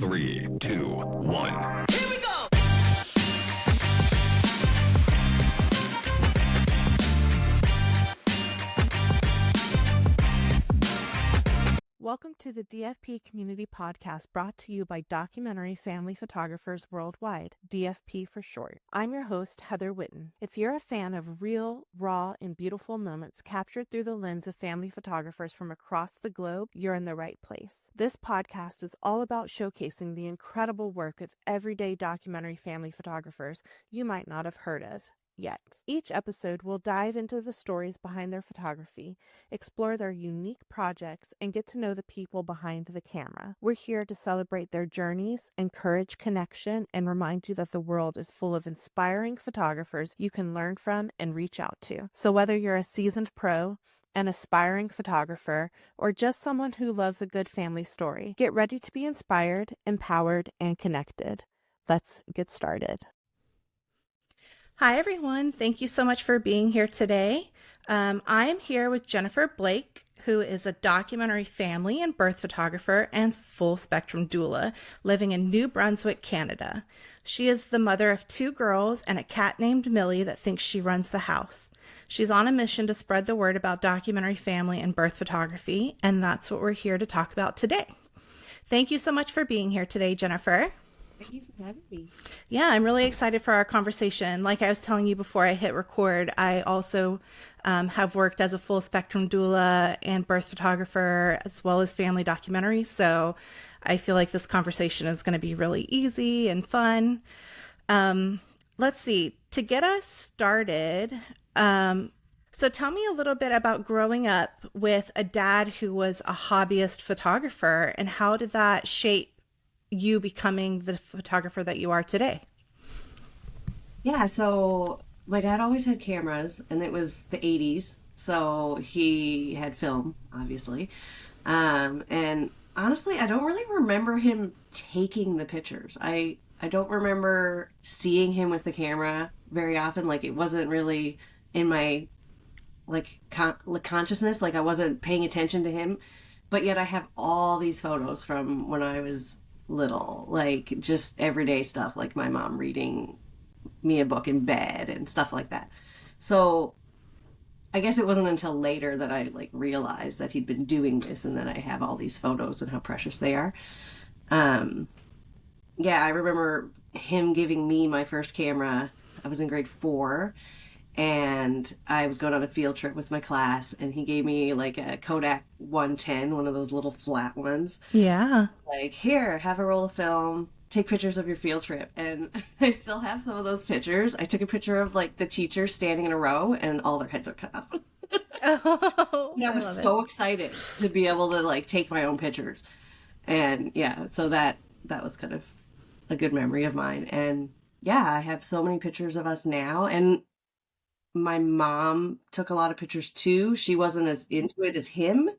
3, 2, 1. Here we go! Welcome to the DFP Community Podcast, brought to you by Documentary Family Photographers Worldwide, DFP for short. I'm your host, Heather Whitten. If you're a fan of real, raw, and beautiful moments captured through the lens of family photographers from across the globe, you're in the right place. This podcast is all about showcasing the incredible work of everyday documentary family photographers you might not have heard of yet. Each episode will dive into the stories behind their photography, explore their unique projects, and get to know the people behind the camera. We're here to celebrate their journeys, encourage connection, and remind you that the world is full of inspiring photographers you can learn from and reach out to. So whether you're a seasoned pro, an aspiring photographer, or just someone who loves a good family story, get ready to be inspired, empowered, and connected. Let's get started. Hi, everyone. Thank you so much for being here today. I am here with Jennifer Blake, who is a documentary family and birth photographer and full spectrum doula living in New Brunswick, Canada. She is the mother of 2 girls and a cat named Millie that thinks she runs the house. She's on a mission to spread the word about documentary family and birth photography, and that's what we're here to talk about today. Thank you so much for being here today, Jennifer. Thank you for having me. Yeah, I'm really excited for our conversation. Like I was telling you before I hit record, I also have worked as a full spectrum doula and birth photographer, as well as family documentaries. So I feel like this conversation is going to be really easy and fun. Let's see, to get us started, so tell me a little bit about growing up with a dad who was a hobbyist photographer, and how did that shape you becoming the photographer that you are today? Yeah, so my dad always had cameras, and it was the 80s, so he had film, obviously. And honestly, I don't really remember him taking the pictures. I don't remember seeing him with the camera very often. Like, it wasn't really in my consciousness. Like, I wasn't paying attention to him. But yet I have all these photos from when I was little, like just everyday stuff, like my mom reading me a book in bed and stuff like that. So I guess it wasn't until later that I realized that he'd been doing this, and that I have all these photos and how precious they are. Yeah, I remember him giving me my first camera. I was in grade 4, and I was going on a field trip with my class, and he gave me like a Kodak 110, one of those little flat ones. Yeah. Like, here, have a roll of film, take pictures of your field trip. And I still have some of those pictures. I took a picture of the teachers standing in a row, and all their heads are cut off. Oh, and I was so excited to be able to take my own pictures. And yeah, so that was kind of a good memory of mine. And yeah, I have so many pictures of us now. And my mom took a lot of pictures too. She wasn't as into it as him,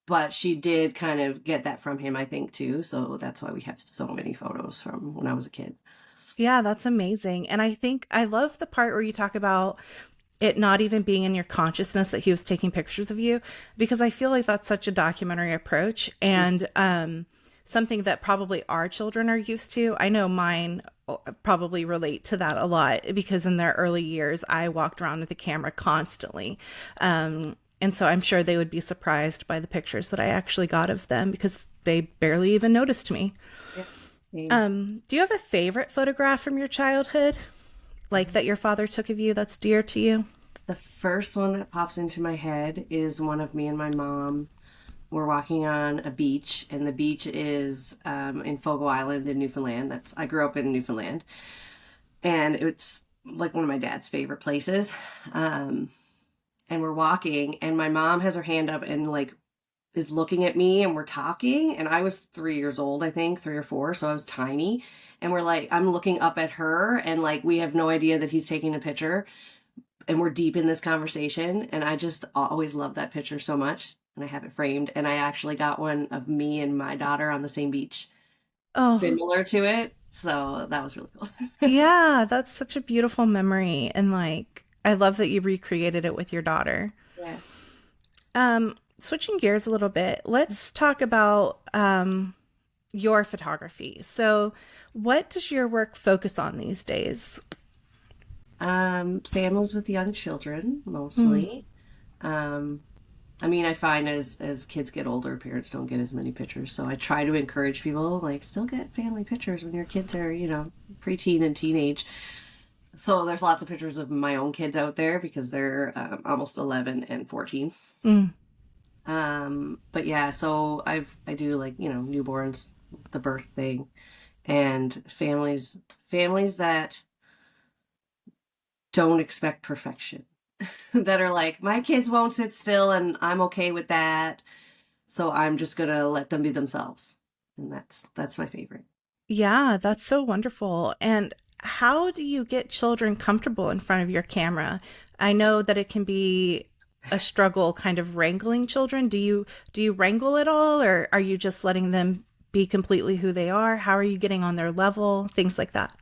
but she did kind of get that from him, I think, too. So that's why we have so many photos from when I was a kid. Yeah, that's amazing. And I think I love the part where you talk about it not even being in your consciousness that he was taking pictures of you, because I feel like that's such a documentary approach, and something that probably our children are used to. I know mine probably relate to that a lot, because in their early years, I walked around with a camera constantly. And so I'm sure they would be surprised by the pictures that I actually got of them, because they barely even noticed me. Yeah. Do you have a favorite photograph from your childhood, like that your father took of you, that's dear to you? The first one that pops into my head is one of me and my mom. We're walking on a beach, and the beach is in Fogo Island in Newfoundland. I grew up in Newfoundland, and it's like one of my dad's favorite places. And we're walking, and my mom has her hand up and is looking at me, and we're talking. And I was 3 years old, I think, 3 or 4, so I was tiny. And I'm looking up at her, and we have no idea that he's taking a picture, and we're deep in this conversation. And I just always loved that picture so much. And I have it framed, and I actually got one of me and my daughter on the same beach, similar to it. So that was really cool. Yeah, that's such a beautiful memory. And I love that you recreated it with your daughter. Yeah. Switching gears a little bit, let's talk about your photography. So what does your work focus on these days? Families with young children, mostly. Um, I mean, I find as kids get older, parents don't get as many pictures. So I try to encourage people, like, still get family pictures when your kids are, preteen and teenage. So there's lots of pictures of my own kids out there because they're almost 11 and 14. But yeah, so I do like, newborns, the birth thing, and families that don't expect perfection. That are like, my kids won't sit still and I'm okay with that. So I'm just going to let them be themselves. And that's my favorite. Yeah, that's so wonderful. And how do you get children comfortable in front of your camera? I know that it can be a struggle kind of wrangling children. Do you wrangle at all, or are you just letting them be completely who they are? How are you getting on their level? Things like that.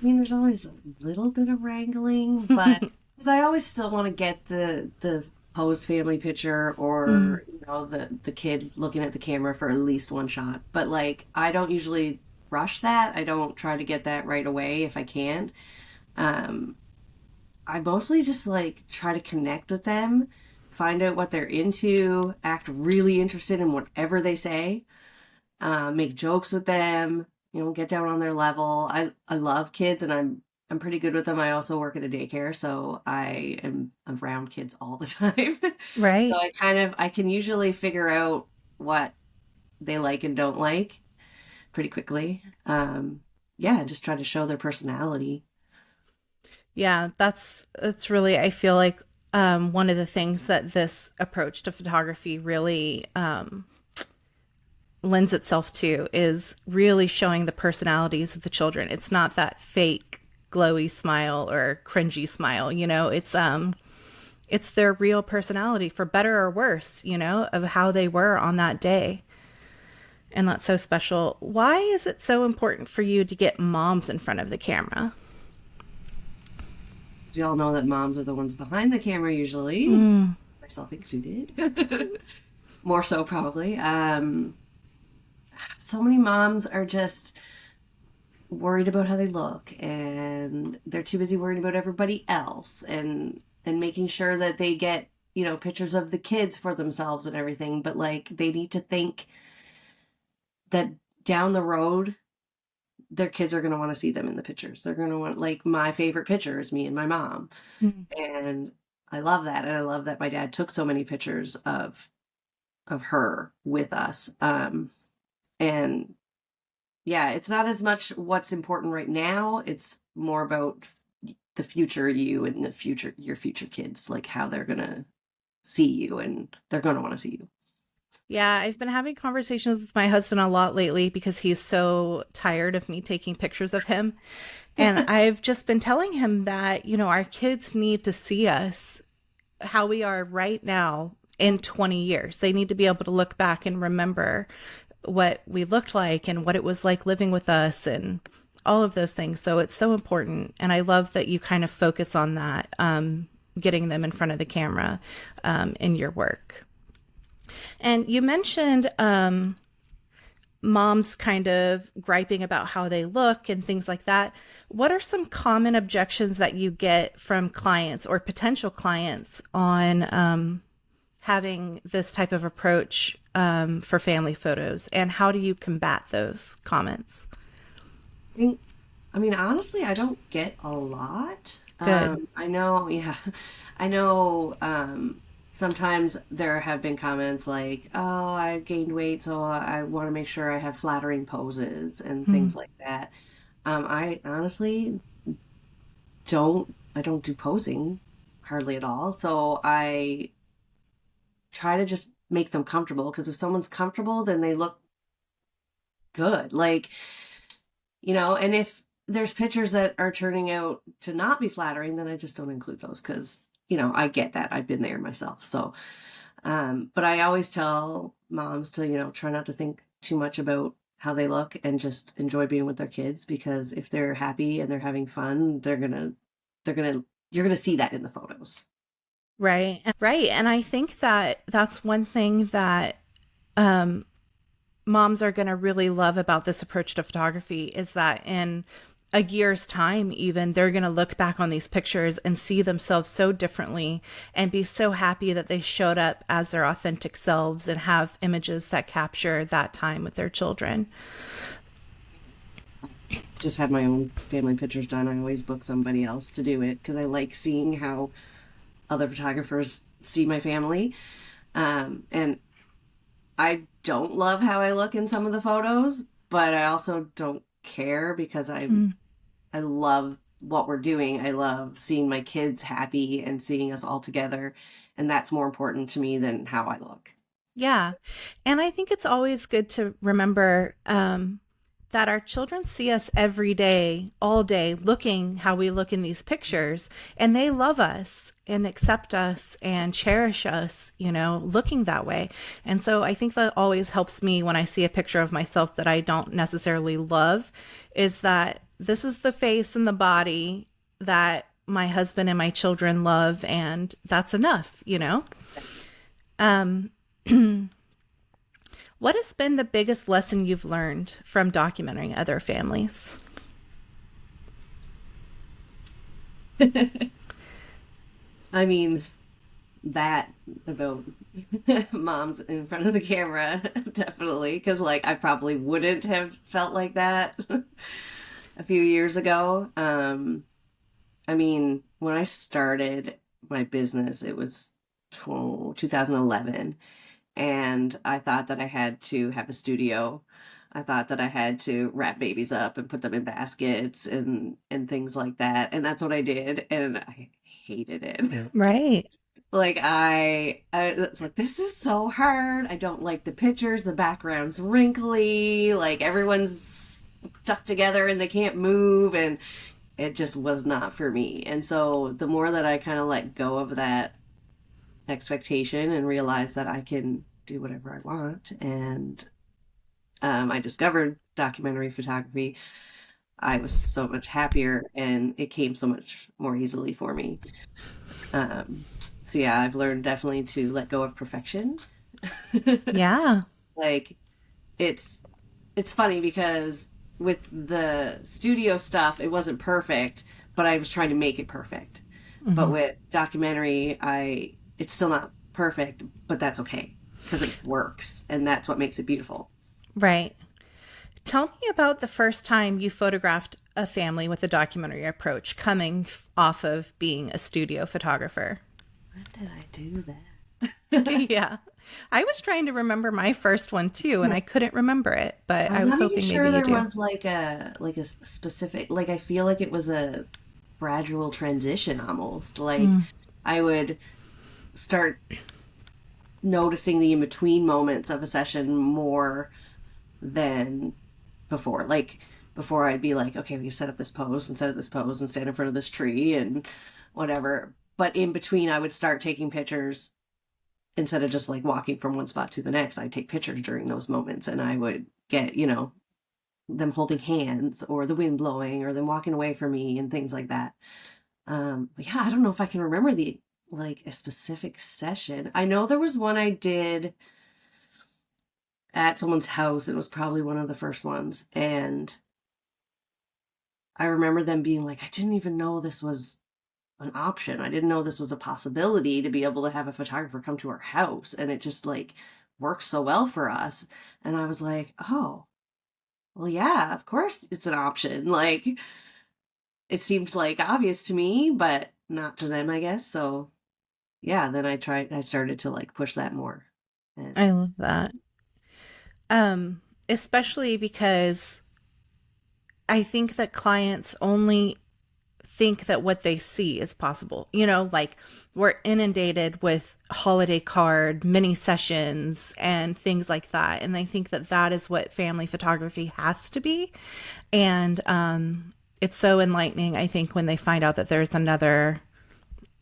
I mean, there's always a little bit of wrangling, but because I always still want to get the posed family picture or the kid looking at the camera for at least one shot. But like, I don't usually rush that. I don't try to get that right away if I can't. I mostly just like try to connect with them, find out what they're into, act really interested in whatever they say, make jokes with them, get down on their level. I love kids and I'm pretty good with them. I also work at a daycare, so I am around kids all the time. Right. So I can usually figure out what they like and don't like pretty quickly. Just try to show their personality. Yeah, that's really, I feel like one of the things that this approach to photography really lends itself to is really showing the personalities of the children. It's not that fake glowy smile or cringy smile, it's their real personality, for better or worse, of how they were on that day. And that's so special. Why is it so important for you to get moms in front of the camera? We all know that moms are the ones behind the camera usually, myself included. More so probably. So many moms are just worried about how they look, and they're too busy worrying about everybody else and making sure that they get, pictures of the kids for themselves and everything. But like, they need to think that down the road, their kids are going to want to see them in the pictures. They're going to want, like, my favorite picture is me and my mom. And I love that. And I love that my dad took so many pictures of her with us. And yeah, it's not as much what's important right now. It's more about the future you and your future kids, like how they're going to see you and they're going to want to see you. Yeah, I've been having conversations with my husband a lot lately because he's so tired of me taking pictures of him. And I've just been telling him that, our kids need to see us how we are right now in 20 years. They need to be able to look back and remember what we looked like and what it was like living with us and all of those things. So it's so important. And I love that you kind of focus on that, getting them in front of the camera in your work. And you mentioned moms kind of griping about how they look and things like that. What are some common objections that you get from clients or potential clients on having this type of approach for family photos? And how do you combat those comments? I mean, honestly, I don't get a lot. Good. I know sometimes there have been comments like, oh, I gained weight, so I want to make sure I have flattering poses and things like that. I honestly don't do posing hardly at all. So I try to just make them comfortable, because if someone's comfortable, then they look good. Like, and if there's pictures that are turning out to not be flattering, then I just don't include those, because I get that. I've been there myself. So, but I always tell moms to, try not to think too much about how they look and just enjoy being with their kids, because if they're happy and they're having fun, you're going to see that in the photos. Right. Right. And I think that that's one thing that moms are going to really love about this approach to photography is that in a year's time, even, they're going to look back on these pictures and see themselves so differently and be so happy that they showed up as their authentic selves and have images that capture that time with their children. Just had my own family pictures done. I always book somebody else to do it because I like seeing how other photographers see my family. And I don't love how I look in some of the photos, but I also don't care because I love what we're doing. I love seeing my kids happy and seeing us all together. And that's more important to me than how I look. Yeah. And I think it's always good to remember that our children see us every day, all day, looking how we look in these pictures, and they love us and accept us and cherish us, looking that way. And so I think that always helps me when I see a picture of myself that I don't necessarily love, is that this is the face and the body that my husband and my children love, and that's enough, What has been the biggest lesson you've learned from documenting other families? I mean, that about moms in front of the camera, definitely, because I probably wouldn't have felt like that a few years ago. I mean, when I started my business, it was 2011. And I thought that I had to have a studio. I thought that I had to wrap babies up and put them in baskets and things like that. And that's what I did. And I hated it. Right. It's like, this is so hard. I don't like the pictures. The background's wrinkly. Everyone's stuck together and they can't move. And it just was not for me. And so the more that I kind of let go of that expectation and realize that I can do whatever I want, and I discovered documentary photography, I was so much happier and it came so much more easily for me. So yeah, I've learned definitely to let go of perfection. Yeah. It's funny because with the studio stuff, it wasn't perfect, but I was trying to make it perfect. Mm-hmm. But with documentary, it's still not perfect, but that's okay because it works, and that's what makes it beautiful. Right. Tell me about the first time you photographed a family with a documentary approach, coming off of being a studio photographer. When did I do that? Yeah. I was trying to remember my first one too, and I couldn't remember it, but I was hoping maybe you do. I'm not sure there was a specific, I feel like it was a gradual transition almost. I would start noticing the in-between moments of a session more than before. Before I'd be like, okay, we set up this pose and set up this pose and stand in front of this tree and whatever. But in between, I would start taking pictures instead of just walking from one spot to the next. I'd take pictures during those moments, and I would get, them holding hands or the wind blowing or them walking away from me and things like that. But yeah, I don't know if I can remember a specific session. I know there was one I did at someone's house. It was probably one of the first ones. And I remember them being like, I didn't even know this was an option. I didn't know this was a possibility to be able to have a photographer come to our house. And it just works so well for us. And I was like, oh, well, yeah, of course it's an option. It seemed obvious to me, but not to them, I guess. So yeah, then I started to push that more. And I love that. Especially because I think that clients only think that what they see is possible. We're inundated with holiday card mini sessions and things like that. And they think that that is what family photography has to be. And it's so enlightening, I think, when they find out that there's another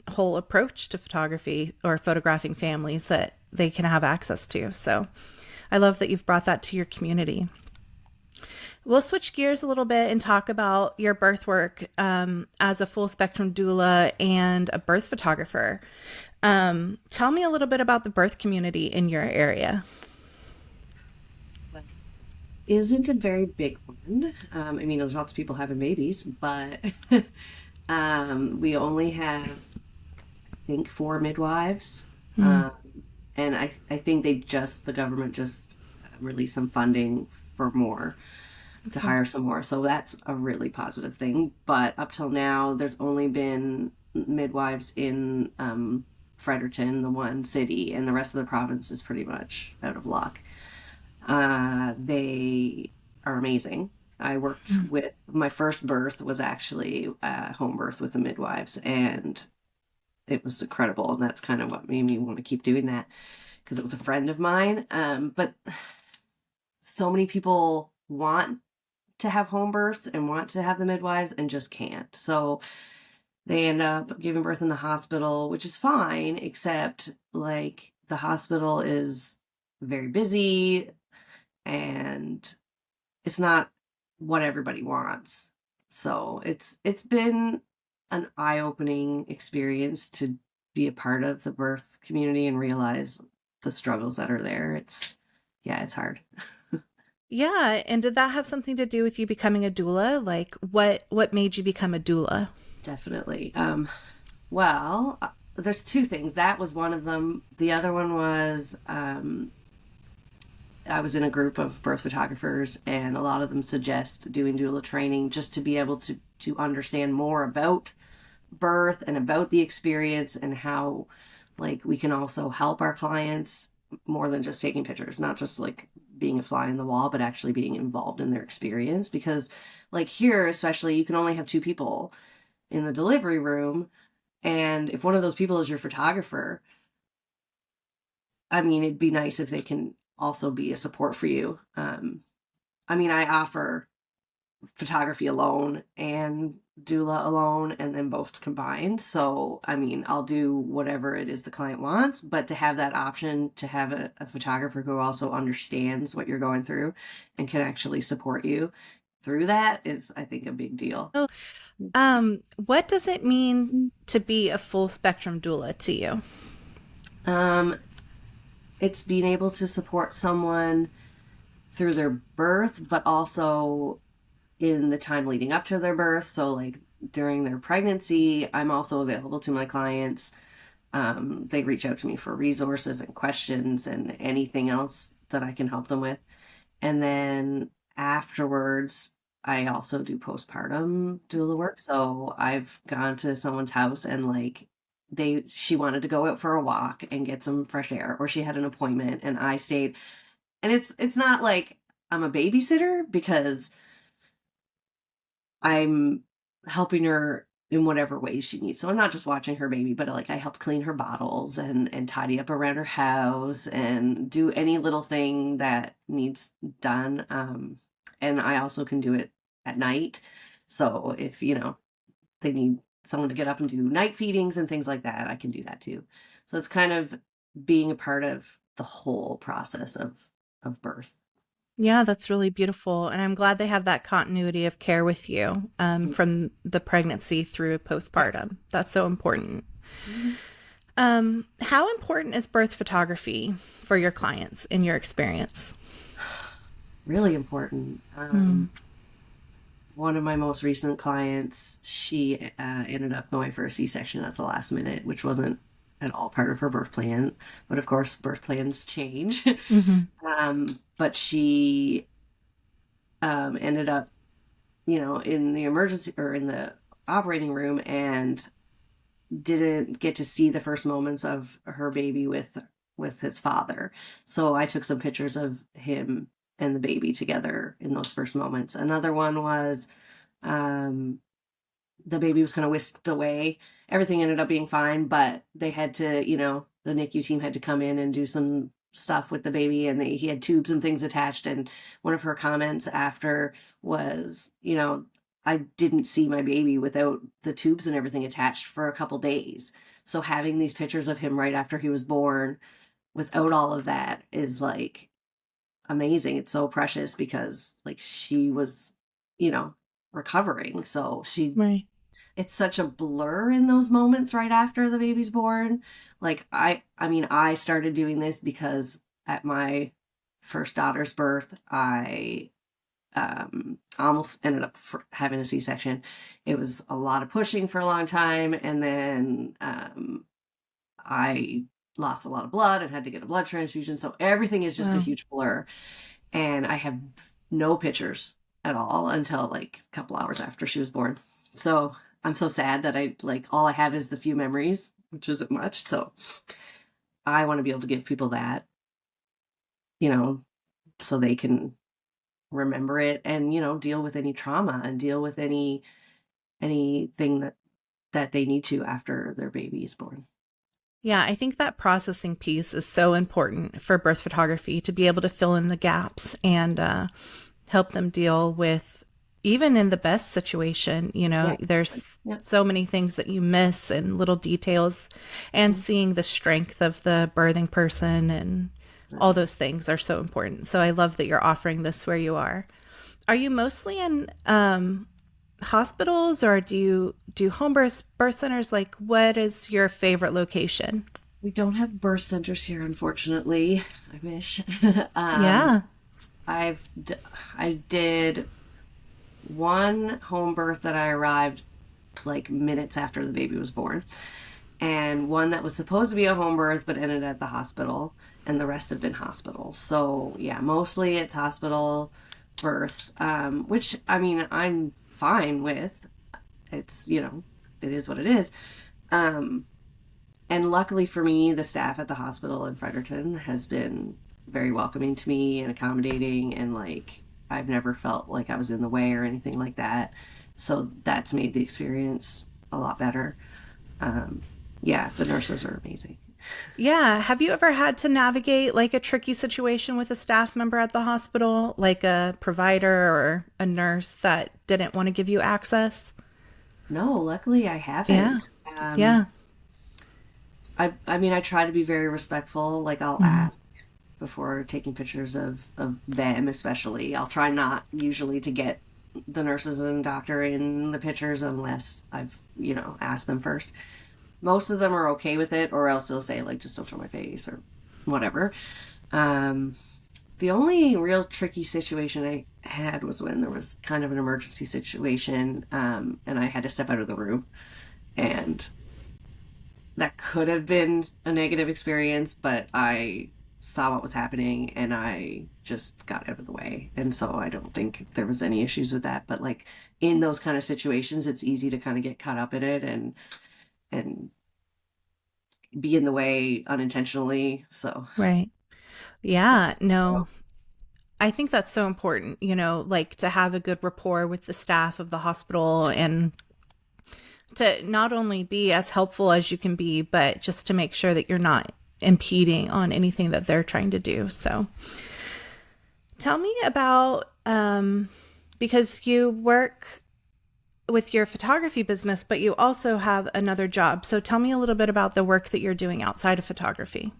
whole approach to photography or photographing families that they can have access to. So I love that you've brought that to your community. We'll switch gears a little bit and talk about your birth work as a full spectrum doula and a birth photographer. Tell me a little bit about the birth community in your area. isn't a very big one. I mean, there's lots of people having babies, but we only have, I think, 4 midwives. And I think the government just released some funding for more, to hire some more. So that's a really positive thing. But up till now, there's only been midwives in Fredericton, the one city, and the rest of the province is pretty much out of luck. They are amazing. I worked with, my first birth was actually a home birth with the midwives, and it was incredible. And that's kind of what made me want to keep doing that, because it was a friend of mine. But so many people want to have home births and want to have the midwives and just can't. So they end up giving birth in the hospital, which is fine, except like the hospital is very busy and it's not what everybody wants. So it's been an eye-opening experience to be a part of the birth community and realize the struggles that are there. It's hard. Yeah. And did that have something to do with you becoming a doula? Like what made you become a doula? Definitely. Well, there's 2 things. That was one of them. The other one was I was in a group of birth photographers, and a lot of them suggest doing doula training just to be able to understand more about birth and about the experience, and how like we can also help our clients more than just taking pictures, not just like being a fly in the wall, but actually being involved in their experience. Because like here, especially, you can only have 2 people in the delivery room. And if one of those people is your photographer, I mean, it'd be nice if they can also be a support for you. I mean, I offer photography alone and doula alone, and then both combined. So, I mean, I'll do whatever it is the client wants, but to have that option, to have a photographer who also understands what you're going through and can actually support you through that is, I think, a big deal. Oh, what does it mean to be a full spectrum doula to you? It's being able to support someone through their birth, but also in the time leading up to their birth. So like during their pregnancy, I'm also available to my clients. They reach out to me for resources and questions and anything else that I can help them with. And then afterwards, I also do postpartum doula work. So I've gone to someone's house and like she wanted to go out for a walk and get some fresh air, or she had an appointment and I stayed. And it's not like I'm a babysitter, because I'm helping her in whatever ways she needs. So I'm not just watching her baby, but like I helped clean her bottles and tidy up around her house and do any little thing that needs done. And I also can do it at night. So if, they need someone to get up and do night feedings and things like that, I can do that too. So it's kind of being a part of the whole process of birth. Yeah, that's really beautiful. And I'm glad they have that continuity of care with you from the pregnancy through postpartum. That's so important. How important is birth photography for your clients in your experience? Really important. One of my most recent clients, she ended up going for a C-section at the last minute, which wasn't at all part of her birth plan. But of course, birth plans change. But she ended up, in the emergency or in the operating room, and didn't get to see the first moments of her baby with his father. So I took some pictures of him and the baby together in those first moments. Another one was the baby was kind of whisked away. Everything ended up being fine, but they had to, the NICU team had to come in and do some stuff with the baby, and he had tubes and things attached. And one of her comments after was, I didn't see my baby without the tubes and everything attached for a couple days. So having these pictures of him right after he was born without all of that is like amazing. It's so precious, because like she was, recovering. So Right. it's such a blur in those moments right after the baby's born. Like I mean, I started doing this because at my first daughter's birth, I almost ended up having a C-section. It was a lot of pushing for a long time. And then I lost a lot of blood and had to get a blood transfusion. So everything is just a huge blur. And I have no pictures at all until like a couple hours after she was born. So I'm so sad that all I have is the few memories, which isn't much. So I want to be able to give people that, so they can remember it and, deal with any trauma and deal with anything that they need to after their baby is born. Yeah, I think that processing piece is so important for birth photography, to be able to fill in the gaps and help them deal with, even in the best situation, there's so many things that you miss and little details, and seeing the strength of the birthing person and all those things are so important. So I love that you're offering this where you are. Are you mostly in hospitals, or do you do home birth centers? Like, what is your favorite location? We don't have birth centers here, unfortunately. I wish. Yeah. I did one home birth that I arrived like minutes after the baby was born, and one that was supposed to be a home birth but ended at the hospital, and the rest have been hospitals. So yeah, mostly it's hospital births, which I mean I'm fine with. It's, it is what it is. And luckily for me, the staff at the hospital in Fredericton has been very welcoming to me and accommodating, and like I've never felt like I was in the way or anything like that. So that's made the experience a lot better. Yeah, the nurses are amazing. Yeah. Have you ever had to navigate like a tricky situation with a staff member at the hospital, like a provider or a nurse that didn't want to give you access? No, luckily I haven't. Yeah. I mean, I try to be very respectful. Like I'll ask before taking pictures of them, especially. I'll try not usually to get the nurses and doctor in the pictures unless I've, asked them first. Most of them are okay with it, or else they'll say like, just don't show my face or whatever. The only real tricky situation I had was when there was kind of an emergency situation, and I had to step out of the room, and that could have been a negative experience, but I saw what was happening and I just got out of the way. And so I don't think there was any issues with that. But like in those kind of situations, it's easy to kind of get caught up in it and be in the way unintentionally. So Right. Yeah. No, I think that's so important, like to have a good rapport with the staff of the hospital, and to not only be as helpful as you can be, but just to make sure that you're not impeding on anything that they're trying to do. So tell me about, because you work with your photography business, but you also have another job. So tell me a little bit about the work that you're doing outside of photography.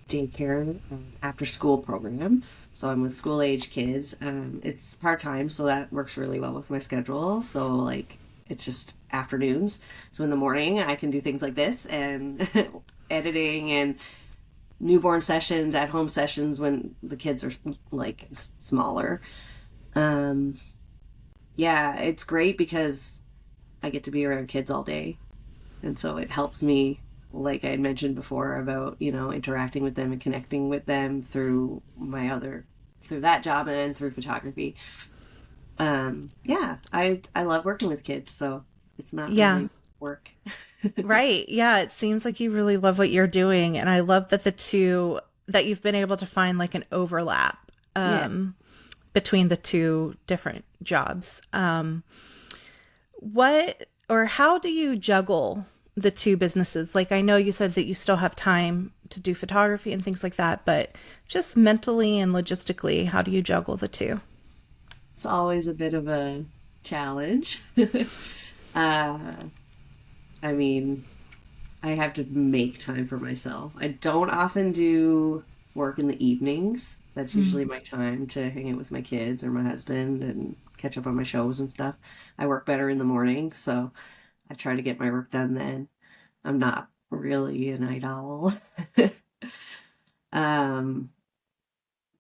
Daycare after school program. So I'm with school age kids. It's part-time, so that works really well with my schedule. So like it's just afternoons. So in the morning I can do things like this and editing and newborn sessions, at home sessions when the kids are like smaller. Yeah, it's great because I get to be around kids all day. And so it helps me, like I had mentioned before, about, interacting with them and connecting with them through that job and through photography. Yeah, I love working with kids, so it's not really work. Right. Yeah. It seems like you really love what you're doing. And I love that that you've been able to find like an overlap between the two different jobs. How do you juggle the two businesses? Like, I know you said that you still have time to do photography and things like that, but just mentally and logistically, how do you juggle the two? It's always a bit of a challenge. I mean, I have to make time for myself. I don't often do work in the evenings. That's usually my time to hang out with my kids or my husband and catch up on my shows and stuff. I work better in the morning, so I try to get my work done then. I'm not really a night owl.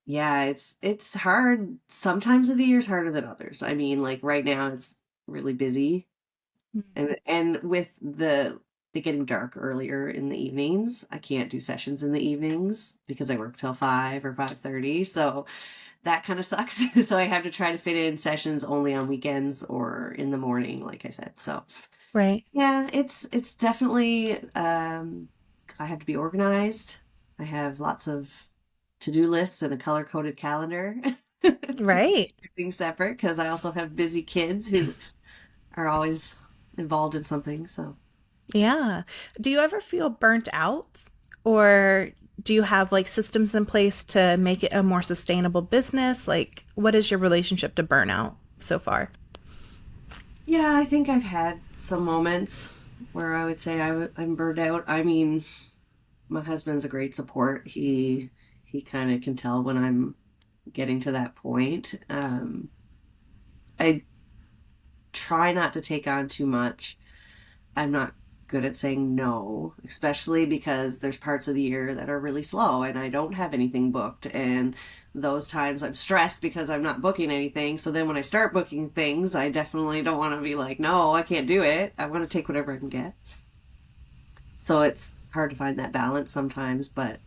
Yeah, it's hard. Sometimes of the year is harder than others. I mean, like right now it's really busy, and with it getting dark earlier in the evenings, I can't do sessions in the evenings because I work till 5 or 5:30. So that kind of sucks. So I have to try to fit in sessions only on weekends or in the morning, like I said. So Right. yeah, it's definitely I have to be organized. I have lots of to-do lists and a color-coded calendar to Right. keep things separate because I also have busy kids who are always involved in something. So Yeah. Do you ever feel burnt out, or do you have like systems in place to make it a more sustainable business? Like, what is your relationship to burnout so far? yeah, I think I've had some moments where I would say I'm burned out. I mean, my husband's a great support. He kind of can tell when I'm getting to that point. I try not to take on too much. I'm not good at saying no, especially because there's parts of the year that are really slow and I don't have anything booked. And those times I'm stressed because I'm not booking anything. So then when I start booking things, I definitely don't want to be like, no, I can't do it. I want to take whatever I can get. So it's hard to find that balance sometimes, but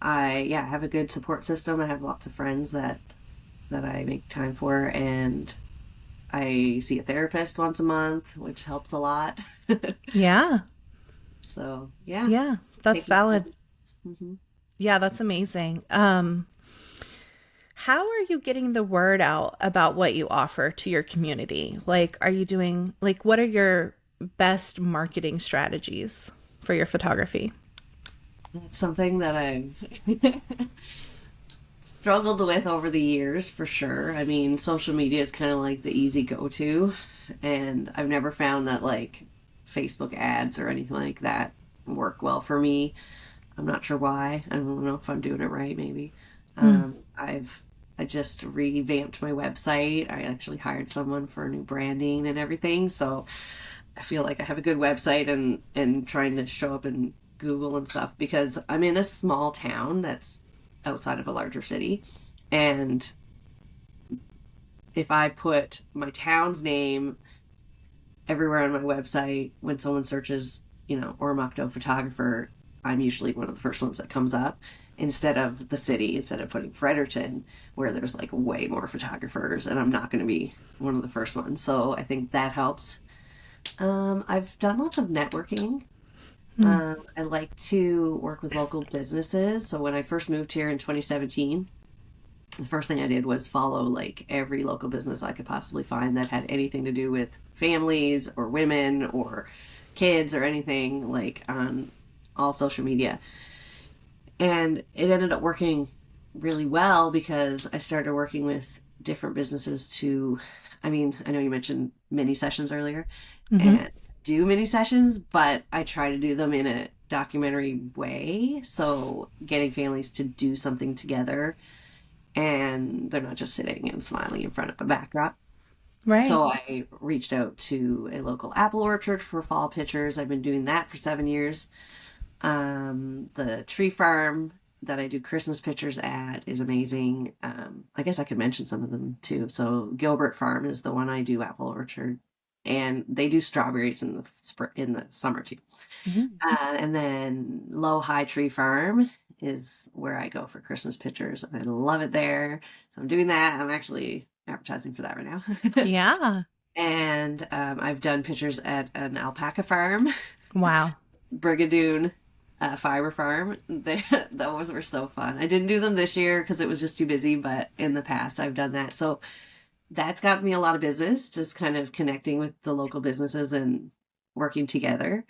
I have a good support system. I have lots of friends that I make time for, and I see a therapist once a month, which helps a lot. Yeah. So yeah, Yeah. That's taking valid. hmm Yeah, that's amazing. How are you getting the word out about what you offer to your community? Like, are you doing, like, what are your best marketing strategies for your photography? That's something that I've struggled with over the years for sure. I mean, social media is kind of like the easy go-to, and I've never found that like Facebook ads or anything like that work well for me. I'm not sure why. I don't know if I'm doing it right, maybe. Hmm. I just revamped my website. I actually hired someone for new branding and everything. So I feel like I have a good website and trying to show up in Google and stuff because I'm in a small town that's outside of a larger city. And if I put my town's name everywhere on my website, when someone searches, Oromocto photographer, I'm usually one of the first ones that comes up instead of the city, instead of putting Fredericton, where there's like way more photographers, and I'm not going to be one of the first ones. So I think that helps. I've done lots of networking. Hmm. I like to work with local businesses. So when I first moved here in 2017, the first thing I did was follow like every local business I could possibly find that had anything to do with families or women or kids or anything like on all social media. And it ended up working really well because I started working with different businesses to, I mean, I know you mentioned mini sessions earlier Mm-hmm. and do mini sessions, but I try to do them in a documentary way. So getting families to do something together and they're not just sitting and smiling in front of a backdrop. Right. So I reached out to a local apple orchard for fall pictures. I've been doing that for 7 years. The tree farm that I do Christmas pictures at is amazing. I guess I could mention some of them too. So Gilbert Farm is the one I do apple orchard, and they do strawberries in the in the summer too. Mhm. And then Low High Tree Farm is where I go for Christmas pictures. I love it there. So I'm doing that. I'm actually advertising for that right now. Yeah. And I've done pictures at an alpaca farm, Wow. Brigadoon Fiber Farm. Those were so fun. I didn't do them this year because it was just too busy, but in the past I've done that. So that's got me a lot of business, just kind of connecting with the local businesses and working together.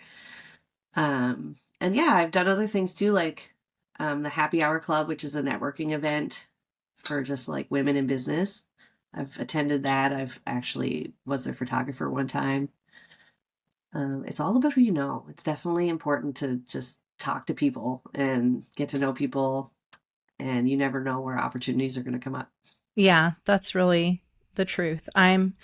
And yeah, I've done other things too, like the Happy Hour Club, which is a networking event for just like women in business. I've attended that. I've actually was their photographer one time. It's all about who you know. It's definitely important to just talk to people and get to know people, and you never know where opportunities are going to come up. Yeah, that's really the truth. I'm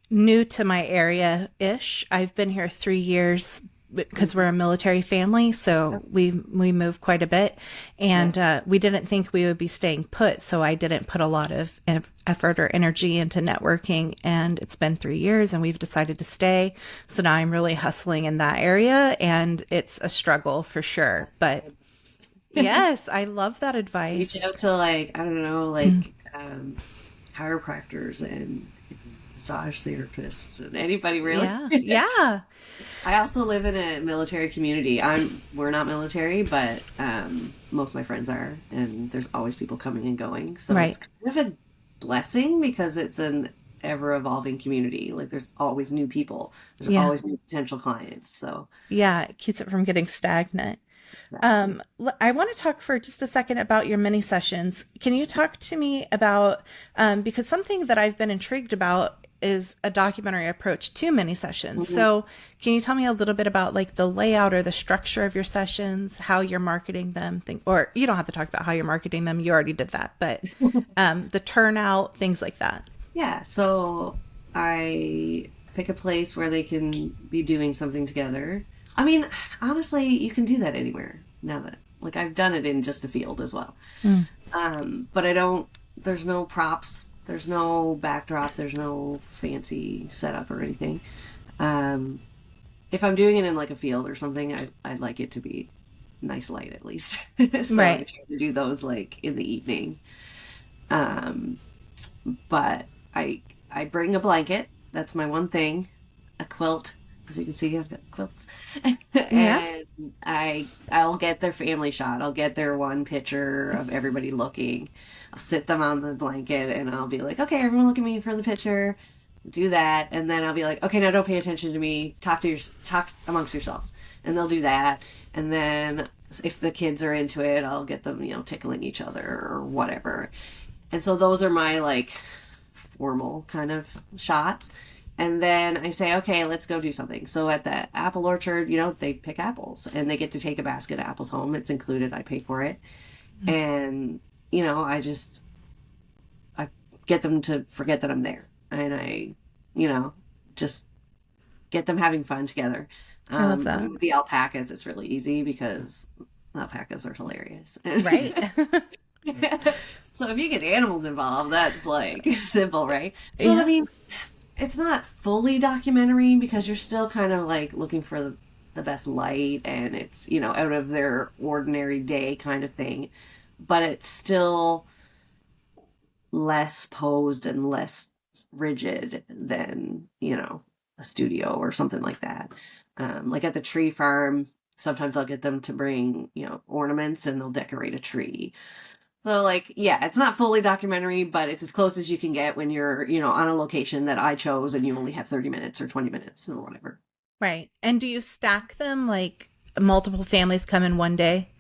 new to my area ish. I've been here 3 years, because we're a military family, so we move quite a bit, and we didn't think we would be staying put, so I didn't put a lot of effort or energy into networking, and it's been 3 years and we've decided to stay. So now I'm really hustling in that area, and it's a struggle for sure. But yes, I love that advice. Reach out to like, I don't know, like chiropractors and massage therapists and anybody really. Yeah. I also live in a military community. We're not military, but most of my friends are, and there's always people coming and going. So it's kind of a blessing because it's an ever evolving community. Like there's always new people. There's always new potential clients. So yeah, it keeps it from getting stagnant. I want to talk for just a second about your mini sessions. Can you talk to me about, because something that I've been intrigued about is a documentary approach to mini sessions. So can you tell me a little bit about like the layout or the structure of your sessions, how you're marketing them, or you don't have to talk about how you're marketing them. You already did that, but the turnout, things like that. Yeah. So I pick a place where they can be doing something together. I mean, honestly, you can do that anywhere now that, like, I've done it in just a field as well. But there's no props, there's no backdrop, there's no fancy setup or anything. If I'm doing it in like a field or something, I'd like it to be nice light at least. So I try to do those like in the evening. But I bring a blanket. That's my one thing. A quilt. As you can see, I've got quilts. And I'll get their family shot. I'll get their one picture of everybody looking. I'll sit them on the blanket and I'll be like, okay, everyone look at me for the picture. Do that. And then I'll be like, okay, now don't pay attention to me. Talk amongst yourselves. And they'll do that. And then if the kids are into it, I'll get them, tickling each other or whatever. And so those are my like formal kind of shots. And then I say, okay, let's go do something. So at the apple orchard, they pick apples and they get to take a basket of apples home. It's included. I pay for it. And, I get them to forget that I'm there. And I, just get them having fun together. I love that. With the alpacas, it's really easy because alpacas are hilarious. Right. So if you get animals involved, that's like simple, right? So, I mean, it's not fully documentary because you're still kind of like looking for the best light and it's, out of their ordinary day kind of thing. But it's still less posed and less rigid than, a studio or something like that. Like at the tree farm, sometimes I'll get them to bring, ornaments and they'll decorate a tree. So like, yeah, it's not fully documentary, but it's as close as you can get when you're, on a location that I chose and you only have 30 minutes or 20 minutes or whatever. Right. And do you stack them like multiple families come in one day?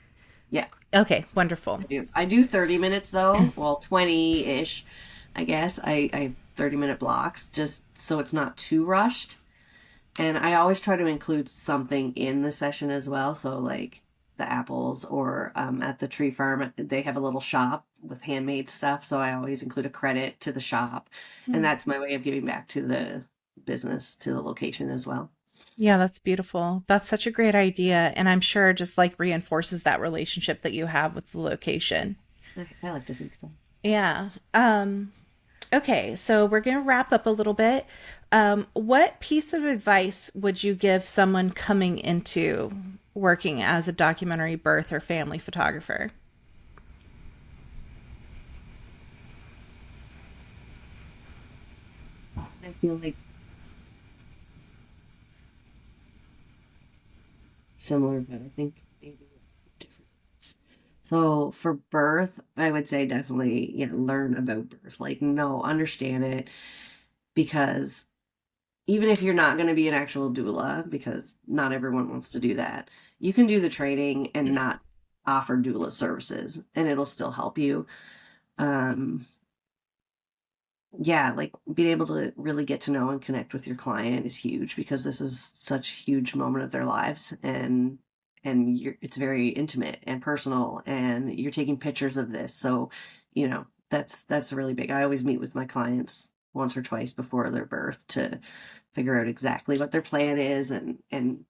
Yeah. Okay, wonderful. I do 30 minutes though. Well, 20-ish, I guess. I have 30-minute blocks just so it's not too rushed. And I always try to include something in the session as well. So like the apples or at the tree farm, they have a little shop with handmade stuff. So I always include a credit to the shop. And that's my way of giving back to the business, to the location as well. Yeah, that's beautiful. That's such a great idea. And I'm sure just like reinforces that relationship that you have with the location. I like to think so. Yeah. Okay, so we're going to wrap up a little bit. What piece of advice would you give someone coming into working as a documentary birth or family photographer? I feel like similar, but I think maybe different. So for birth, I would say definitely, learn about birth. Like, understand it, because even if you're not going to be an actual doula, because not everyone wants to do that, you can do the training and not offer doula services, and it'll still help you. Like being able to really get to know and connect with your client is huge because this is such a huge moment of their lives, and it's very intimate and personal, and you're taking pictures of this. So, that's really big. I always meet with my clients once or twice before their birth to figure out exactly what their plan is and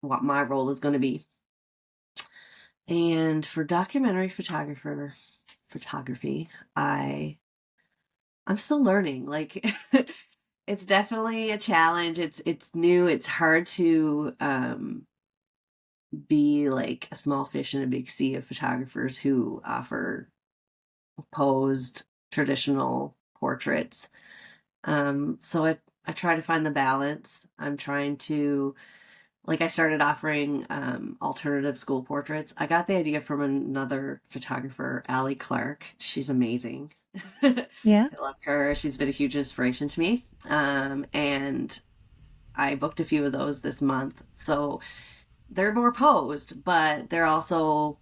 what my role is going to be. And for documentary photography, I'm still learning. Like it's definitely a challenge. It's new. It's hard to be like a small fish in a big sea of photographers who offer posed traditional portraits. So I try to find the balance. I'm trying to, like, I started offering alternative school portraits. I got the idea from another photographer, Allie Clark. She's amazing. Yeah. I love her. She's been a huge inspiration to me. And I booked a few of those this month. So they're more posed, but they also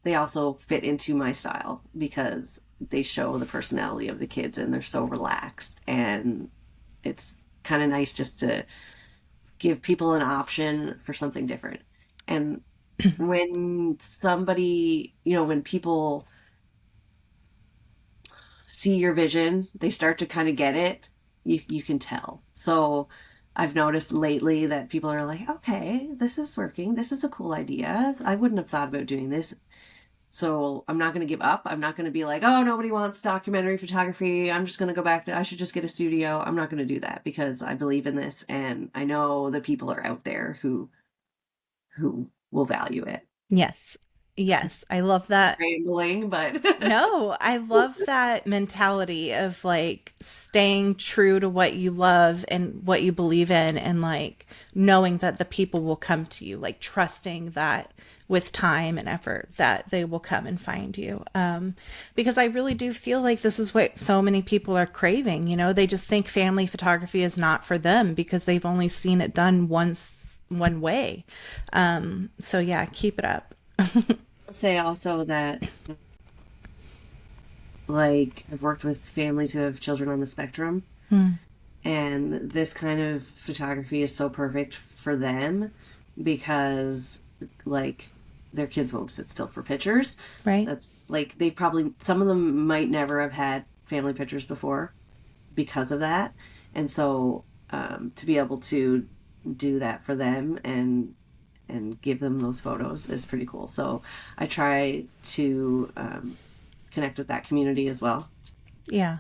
fit into my style because they show the personality of the kids and they're so relaxed. And it's kind of nice just to give people an option for something different. And when somebody, when people see your vision, they start to kind of get it. You can tell. So I've noticed lately that people are like, okay, this is working. This is a cool idea. I wouldn't have thought about doing this. So I'm not going to give up. I'm not going to be like, oh, nobody wants documentary photography. I'm just going to go back to, I should just get a studio. I'm not going to do that because I believe in this. And I know the people are out there who will value it. Yes. Yes. I love that. Rambling, but No, I love that mentality of like staying true to what you love and what you believe in, and like knowing that the people will come to you, like trusting that with time and effort that they will come and find you. Because I really do feel like this is what so many people are craving. They just think family photography is not for them because they've only seen it done once, one way. So yeah, keep it up. I'll say also that, like, I've worked with families who have children on the spectrum, and this kind of photography is so perfect for them because, like, their kids won't sit still for pictures. Right. That's like, some of them might never have had family pictures before because of that. And so to be able to do that for them and give them those photos is pretty cool. So I try to connect with that community as well. Yeah.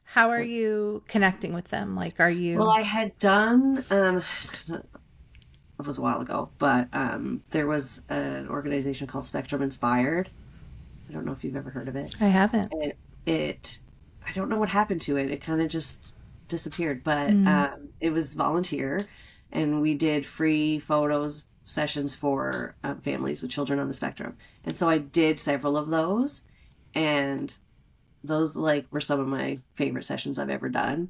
How are you connecting with them? Like, are you... Well, I had done, it was a while ago, but there was an organization called Spectrum Inspired. I don't know if you've ever heard of it. I haven't. I don't know what happened to it. It kind of just disappeared, but it was volunteer, and we did free photos sessions for families with children on the spectrum. And so I did several of those, and those like were some of my favorite sessions I've ever done.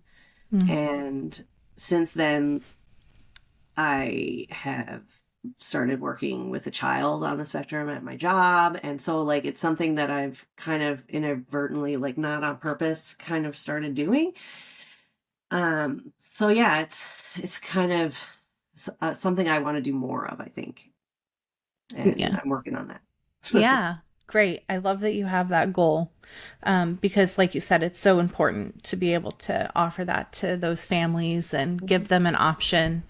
And since then I have started working with a child on the spectrum at my job, and so like it's something that I've kind of inadvertently, like not on purpose, kind of started doing. So yeah, it's kind of something I want to do more of, I think. And Yeah. I'm working on that. Yeah, great. I love that you have that goal, because like you said, it's so important to be able to offer that to those families and give them an option,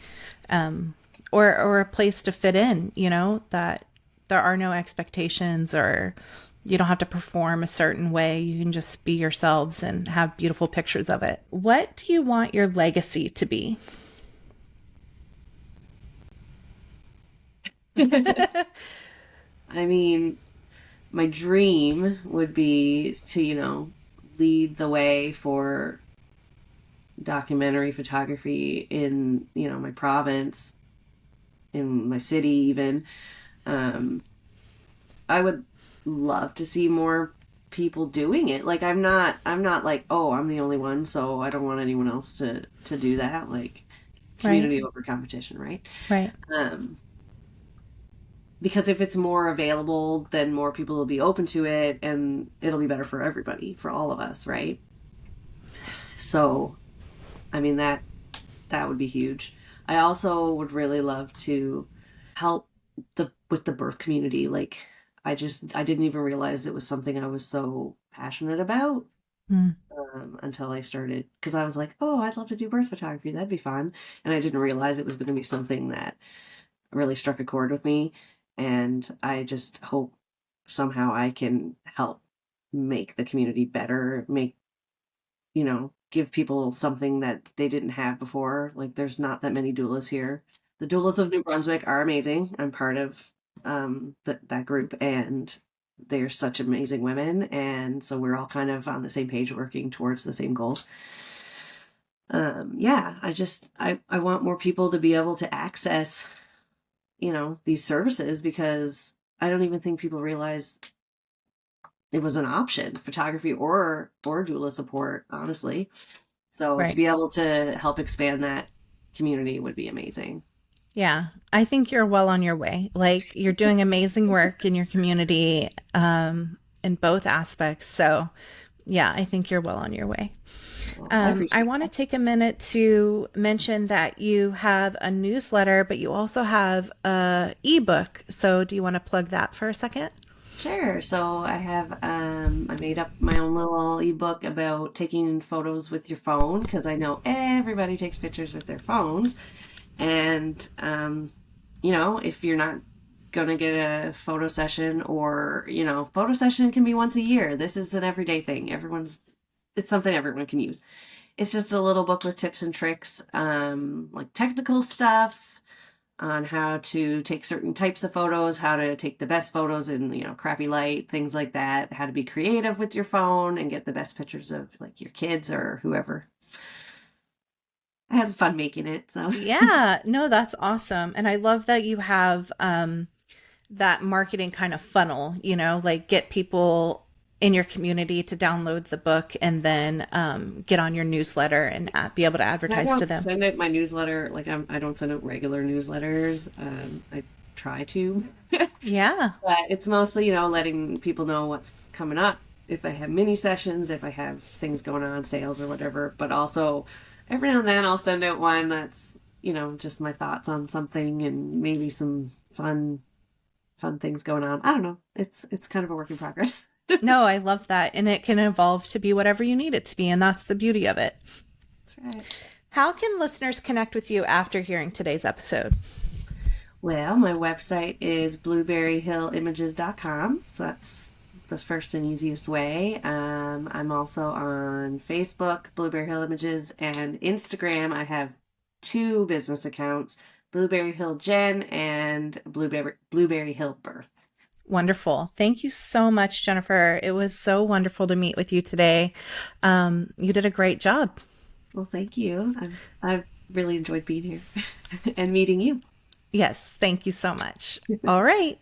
or a place to fit in, that there are no expectations, or you don't have to perform a certain way. You can just be yourselves and have beautiful pictures of it. What do you want your legacy to be? I mean, my dream would be to, lead the way for documentary photography in, my province, in my city even. I would love to see more people doing it. Like I'm not like, oh, I'm the only one, so I don't want anyone else to do that. Like community over competition, right? Right. Because if it's more available, then more people will be open to it, and it'll be better for everybody, for all of us, right? So, I mean, that would be huge. I also would really love to help with the birth community. Like, I didn't even realize it was something I was so passionate about until I started, because I was like, oh, I'd love to do birth photography. That'd be fun. And I didn't realize it was going to be something that really struck a chord with me. And I just hope somehow I can help make the community better, give people something that they didn't have before. Like, there's not that many doulas here. The doulas of New Brunswick are amazing. I'm part of that group, and they're such amazing women. And so we're all kind of on the same page, working towards the same goals. I want more people to be able to access, these services, because I don't even think people realize it was an option, photography or doula support, honestly. So Right. to be able to help expand that community would be amazing. Yeah, I think you're well on your way. Like, you're doing amazing work in your community, in both aspects. So yeah, I think you're well on your way. Well, I appreciate I want to take a minute to mention that you have a newsletter, but you also have a ebook. So do you want to plug that for a second? Sure. So I have I made up my own little ebook about taking photos with your phone, because I know everybody takes pictures with their phones. And if you're not gonna get a photo session, or photo session can be once a year. This is an everyday thing. It's something everyone can use. It's just a little book with tips and tricks, like technical stuff on how to take certain types of photos, how to take the best photos in, crappy light, things like that, how to be creative with your phone and get the best pictures of like your kids or whoever. I had fun making it. So Yeah, no, that's awesome. And I love that you have that marketing kind of funnel, like get people in your community to download the book and then get on your newsletter and be able to advertise to them. I don't send out my newsletter. Like, I don't send out regular newsletters. I try to. Yeah. But it's mostly, letting people know what's coming up. If I have mini sessions, if I have things going on, sales or whatever. But also, every now and then I'll send out one that's, just my thoughts on something and maybe some fun things going on. I don't know. It's kind of a work in progress. No, I love that. And it can evolve to be whatever you need it to be. And that's the beauty of it. That's right. How can listeners connect with you after hearing today's episode? Well, my website is blueberryhillimages.com. So that's the first and easiest way. I'm also on Facebook, Blueberry Hill Images, and Instagram. I have 2 business accounts, Blueberry Hill Jen and Blueberry Hill Birth. Wonderful. Thank you so much, Jennifer. It was so wonderful to meet with you today. You did a great job. Well, thank you. I've really enjoyed being here and meeting you. Yes, thank you so much. All right.